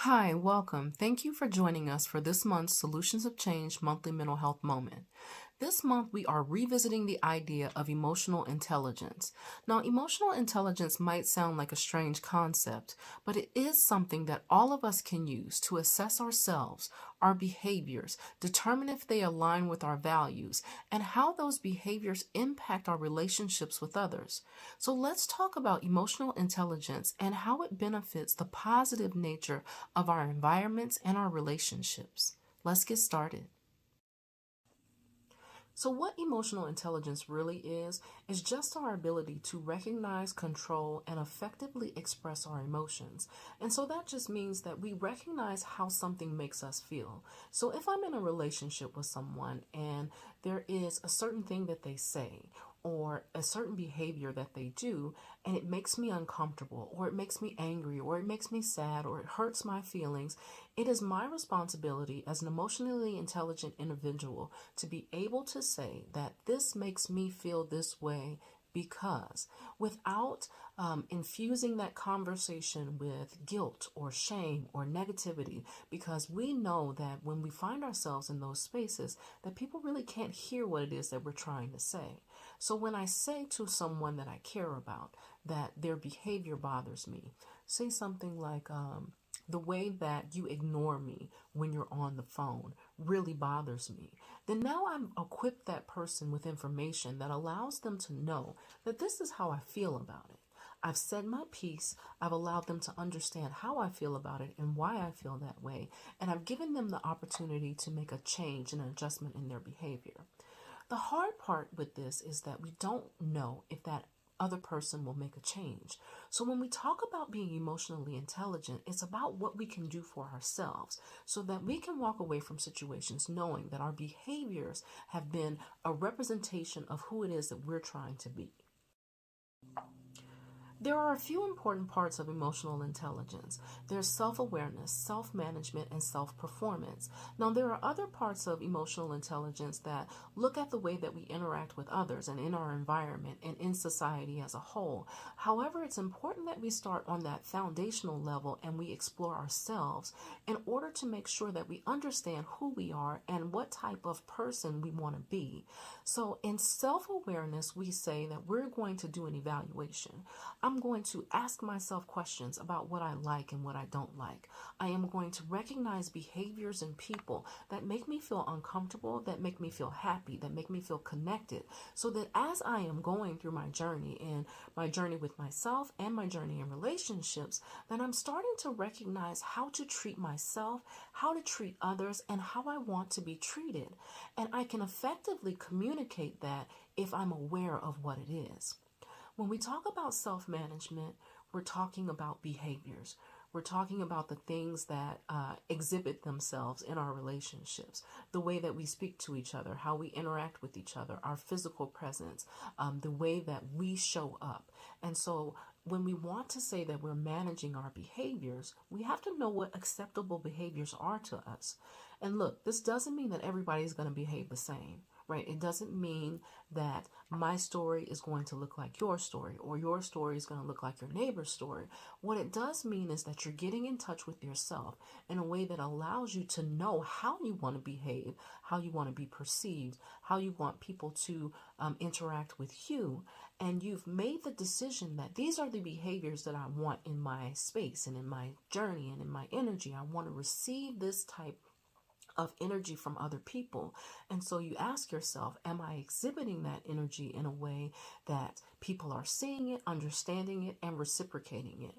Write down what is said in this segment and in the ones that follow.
Hi, welcome. Thank you for joining us for this month's Solutions of Change monthly mental health moment. This month, we are revisiting the idea of emotional intelligence. Now, emotional intelligence might sound like a strange concept, but it is something that all of us can use to assess ourselves, our behaviors, determine if they align with our values, and how those behaviors impact our relationships with others. So, let's talk about emotional intelligence and how it benefits the positive nature of our environments and our relationships. Let's get started. So, what emotional intelligence really is just our ability to recognize, control, and effectively express our emotions. And so that just means that we recognize how something makes us feel. So, if I'm in a relationship with someone and there is a certain thing that they say, or a certain behavior that they do, and it makes me uncomfortable, or it makes me angry, or it makes me sad, or it hurts my feelings, it is my responsibility as an emotionally intelligent individual to be able to say that this makes me feel this way because, without infusing that conversation with guilt or shame or negativity, because we know that when we find ourselves in those spaces that people really can't hear what it is that we're trying to say. So when I say to someone that I care about that their behavior bothers me, say something like, the way that you ignore me when you're on the phone really bothers me, then now I've equipped that person with information that allows them to know that this is how I feel about it. I've said my piece, I've allowed them to understand how I feel about it and why I feel that way, and I've given them the opportunity to make a change and an adjustment in their behavior. The hard part with this is that we don't know if that other person will make a change. So when we talk about being emotionally intelligent, it's about what we can do for ourselves so that we can walk away from situations knowing that our behaviors have been a representation of who it is that we're trying to be. There are a few important parts of emotional intelligence. There's self-awareness, self-management, and self-performance. Now, there are other parts of emotional intelligence that look at the way that we interact with others and in our environment and in society as a whole. However, it's important that we start on that foundational level and we explore ourselves in order to make sure that we understand who we are and what type of person we want to be. So in self-awareness, we say that we're going to do an evaluation. I'm going to ask myself questions about what I like and what I don't like. I am going to recognize behaviors in people that make me feel uncomfortable, that make me feel happy, that make me feel connected, so that as I am going through my journey and my journey with myself and my journey in relationships, that I'm starting to recognize how to treat myself, how to treat others, and how I want to be treated. And I can effectively communicate that if I'm aware of what it is. When we talk about self-management, we're talking about behaviors. We're talking about the things that exhibit themselves in our relationships, the way that we speak to each other, how we interact with each other, our physical presence, the way that we show up. And so when we want to say that we're managing our behaviors, we have to know what acceptable behaviors are to us. And look, this doesn't mean that everybody's going to behave the same. Right? It doesn't mean that my story is going to look like your story or your story is going to look like your neighbor's story. What it does mean is that you're getting in touch with yourself in a way that allows you to know how you want to behave, how you want to be perceived, how you want people to interact with you. And you've made the decision that these are the behaviors that I want in my space and in my journey and in my energy. I want to receive this type of energy from other people. And so you ask yourself, am I exhibiting that energy in a way that people are seeing it, understanding it, and reciprocating it?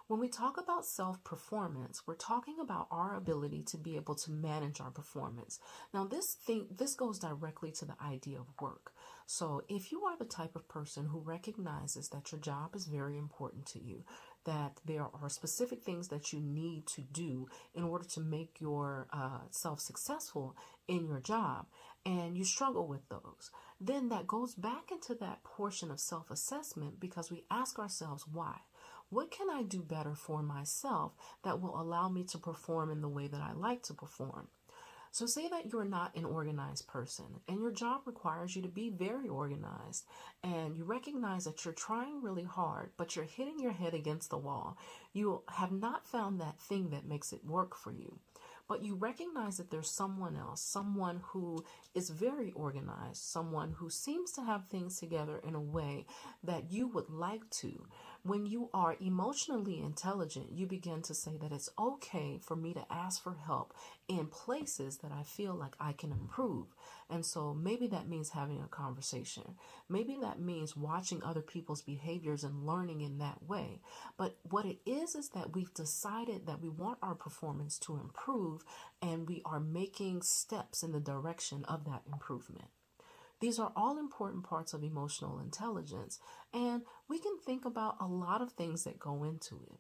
When we talk about self-performance, we're talking about our ability to be able to manage our performance. Now, this goes directly to the idea of work. So if you are the type of person who recognizes that your job is very important to you, that there are specific things that you need to do in order to make your self successful in your job, and you struggle with those, then that goes back into that portion of self-assessment because we ask ourselves why. What can I do better for myself that will allow me to perform in the way that I like to perform? So say that you're not an organized person and your job requires you to be very organized, and you recognize that you're trying really hard, but you're hitting your head against the wall. You have not found that thing that makes it work for you. But you recognize that there's someone else, someone who is very organized, someone who seems to have things together in a way that you would like to. When you are emotionally intelligent, you begin to say that it's okay for me to ask for help in places that I feel like I can improve. And so maybe that means having a conversation. Maybe that means watching other people's behaviors and learning in that way. But what it is that we've decided that we want our performance to improve, and we are making steps in the direction of that improvement. These are all important parts of emotional intelligence, and we can think about a lot of things that go into it.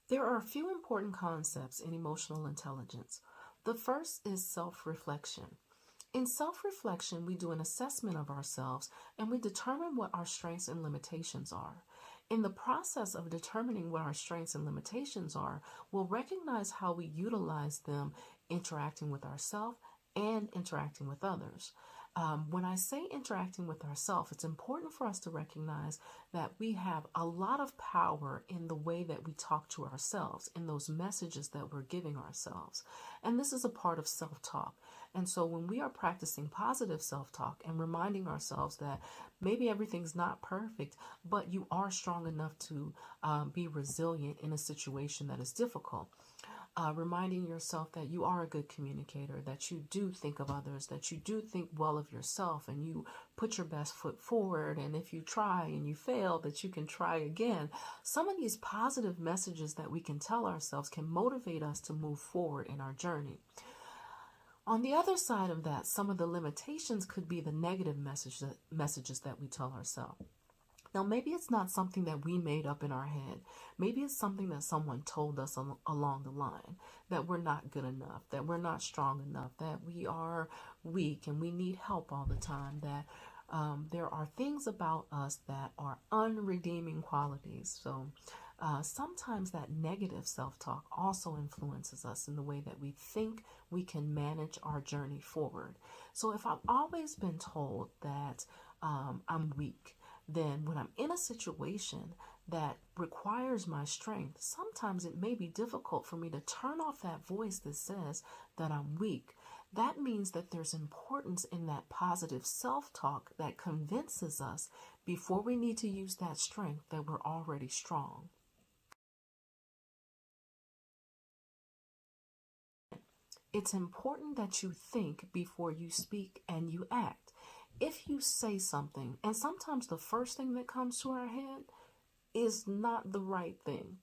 There are a few important concepts in emotional intelligence. The first is self-reflection. In self-reflection, we do an assessment of ourselves and we determine what our strengths and limitations are. In the process of determining what our strengths and limitations are, we'll recognize how we utilize them interacting with ourselves and interacting with others. When I say interacting with ourselves, it's important for us to recognize that we have a lot of power in the way that we talk to ourselves, in those messages that we're giving ourselves. And this is a part of self-talk. And so when we are practicing positive self-talk and reminding ourselves that maybe everything's not perfect, but you are strong enough to be resilient in a situation that is difficult. Reminding yourself that you are a good communicator, that you do think of others, that you do think well of yourself, and you put your best foot forward, and if you try and you fail, that you can try again. Some of these positive messages that we can tell ourselves can motivate us to move forward in our journey. On the other side of that, some of the limitations could be the negative messages that we tell ourselves. Now, maybe it's not something that we made up in our head. Maybe it's something that someone told us along the line, that we're not good enough, that we're not strong enough, that we are weak and we need help all the time, that there are things about us that are unredeeming qualities. So sometimes that negative self-talk also influences us in the way that we think we can manage our journey forward. So if I've always been told that I'm weak, then when I'm in a situation that requires my strength, sometimes it may be difficult for me to turn off that voice that says that I'm weak. That means that there's importance in that positive self-talk that convinces us before we need to use that strength that we're already strong. It's important that you think before you speak and you act. If you say something, and sometimes the first thing that comes to our head is not the right thing,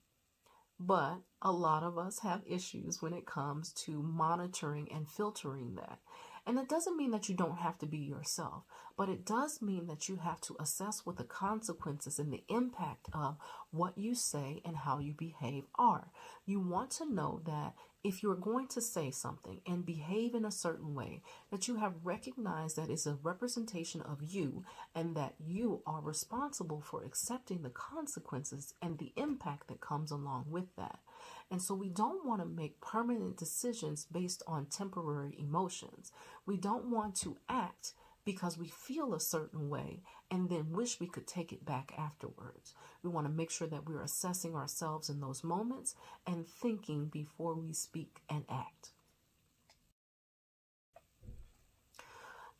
but a lot of us have issues when it comes to monitoring and filtering that. And it doesn't mean that you don't have to be yourself, but it does mean that you have to assess what the consequences and the impact of what you say and how you behave are. You want to know that if you're going to say something and behave in a certain way, that you have recognized that it's a representation of you and that you are responsible for accepting the consequences and the impact that comes along with that. And so we don't want to make permanent decisions based on temporary emotions. We don't want to act because we feel a certain way and then wish we could take it back afterwards. We want to make sure that we're assessing ourselves in those moments and thinking before we speak and act.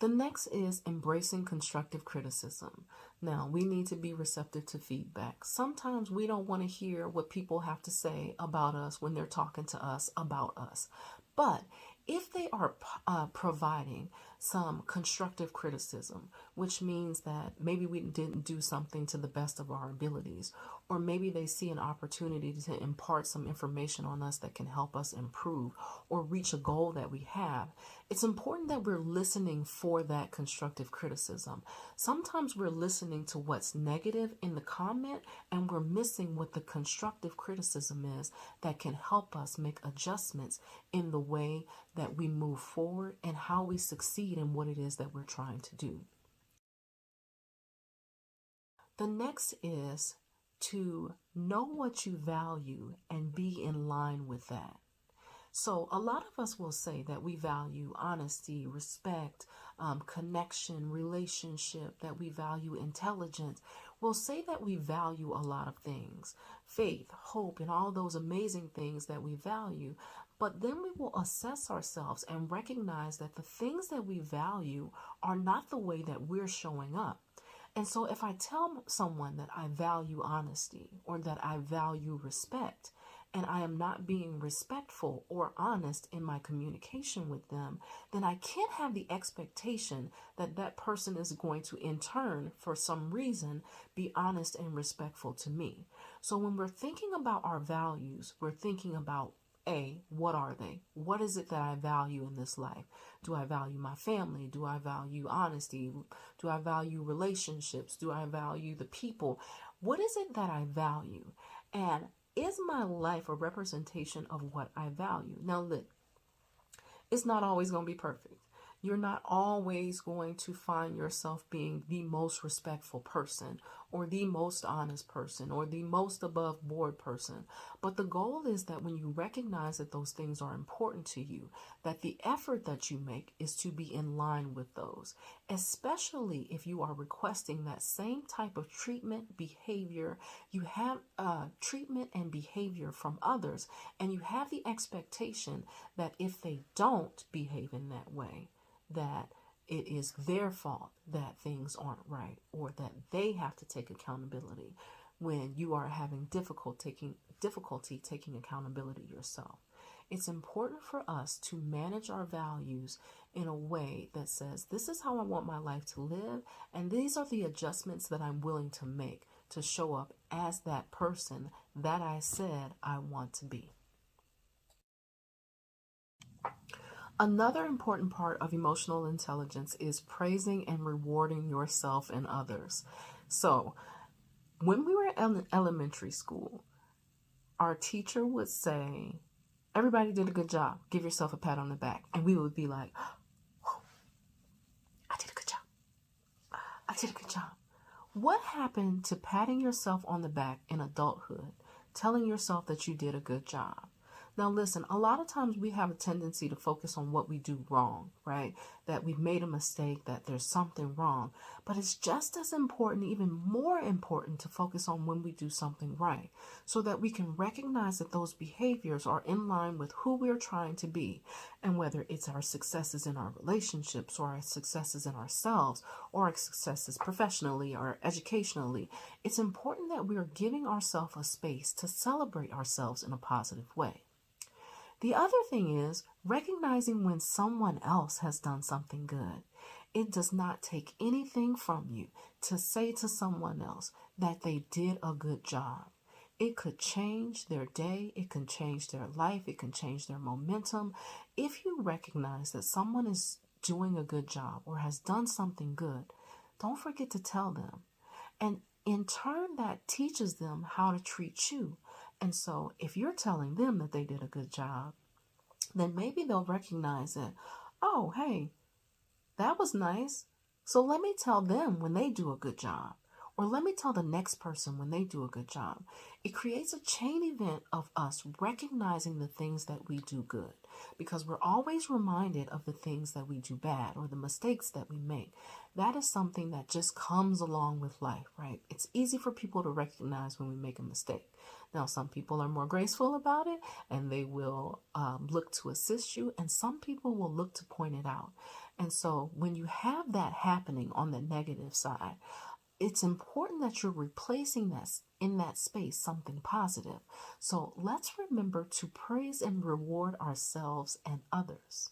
The next is embracing constructive criticism. Now, we need to be receptive to feedback. Sometimes we don't want to hear what people have to say about us when they're talking to us about us. But if they are providing some constructive criticism, which means that maybe we didn't do something to the best of our abilities, or maybe they see an opportunity to impart some information on us that can help us improve or reach a goal that we have, it's important that we're listening for that constructive criticism. Sometimes we're listening to what's negative in the comment and we're missing what the constructive criticism is that can help us make adjustments in the way that we move forward and how we succeed in what it is that we're trying to do. The next is to know what you value and be in line with that. So a lot of us will say that we value honesty, respect, connection, relationship, that we value intelligence. We'll say that we value a lot of things, faith, hope, and all those amazing things that we value. But then we will assess ourselves and recognize that the things that we value are not the way that we're showing up. And so if I tell someone that I value honesty or that I value respect, and I am not being respectful or honest in my communication with them, then I can't have the expectation that that person is going to, in turn, for some reason, be honest and respectful to me. So when we're thinking about our values, we're thinking about what are they? What is it that I value in this life? Do I value my family? Do I value honesty? Do I value relationships? Do I value the people? What is it that I value? And is my life a representation of what I value? Now, look, it's not always going to be perfect. You're not always going to find yourself being the most respectful person or the most honest person or the most above board person. But the goal is that when you recognize that those things are important to you, that the effort that you make is to be in line with those, especially if you are requesting that same type of treatment, behavior. You have treatment and behavior from others, and you have the expectation that if they don't behave in that way, that it is their fault that things aren't right, or that they have to take accountability when you are having difficulty taking accountability yourself. It's important for us to manage our values in a way that says, this is how I want my life to live, and these are the adjustments that I'm willing to make to show up as that person that I said I want to be. Another important part of emotional intelligence is praising and rewarding yourself and others. So, when we were in elementary school, our teacher would say, everybody did a good job. Give yourself a pat on the back. And we would be like, I did a good job. I did a good job. What happened to patting yourself on the back in adulthood, telling yourself that you did a good job? Now, listen, a lot of times we have a tendency to focus on what we do wrong, right? That we've made a mistake, that there's something wrong. But it's just as important, even more important, to focus on when we do something right, so that we can recognize that those behaviors are in line with who we're trying to be. And whether it's our successes in our relationships, or our successes in ourselves, or our successes professionally or educationally, it's important that we are giving ourselves a space to celebrate ourselves in a positive way. The other thing is recognizing when someone else has done something good. It does not take anything from you to say to someone else that they did a good job. It could change their day, it can change their life, it can change their momentum. If you recognize that someone is doing a good job or has done something good, don't forget to tell them. And in turn, that teaches them how to treat you. And so if you're telling them that they did a good job, then maybe they'll recognize it. Oh, hey, that was nice. So let me tell them when they do a good job. Or let me tell the next person when they do a good job. It creates a chain event of us recognizing the things that we do good, because we're always reminded of the things that we do bad or the mistakes that we make. That is something that just comes along with life, right? It's easy for people to recognize when we make a mistake. Now, some people are more graceful about it and they will look to assist you, and some people will look to point it out. And so when you have that happening on the negative side, it's important that you're replacing this in that space something positive. So let's remember to praise and reward ourselves and others.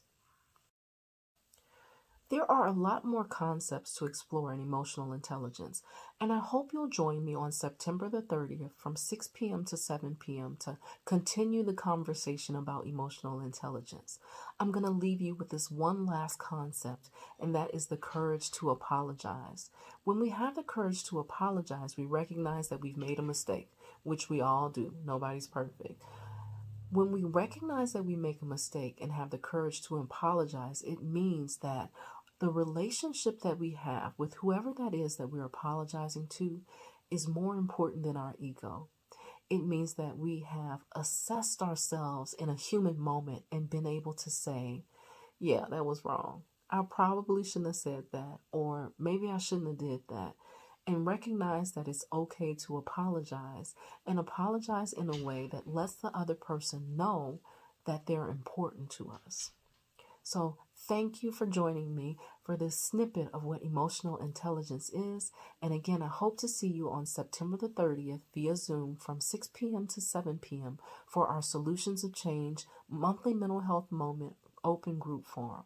There are a lot more concepts to explore in emotional intelligence, and I hope you'll join me on September the 30th from 6 p.m. to 7 p.m. to continue the conversation about emotional intelligence. I'm going to leave you with this one last concept, and that is the courage to apologize. When we have the courage to apologize, we recognize that we've made a mistake, which we all do. Nobody's perfect. When we recognize that we make a mistake and have the courage to apologize, it means that the relationship that we have with whoever that is that we're apologizing to is more important than our ego. It means that we have assessed ourselves in a human moment and been able to say, yeah, that was wrong. I probably shouldn't have said that, or maybe I shouldn't have did that. And recognize that it's okay to apologize, and apologize in a way that lets the other person know that they're important to us. So thank you for joining me for this snippet of what emotional intelligence is. And again, I hope to see you on September the 30th via Zoom from 6 p.m. to 7 p.m. for our Solutions of Change monthly mental health moment open group forum.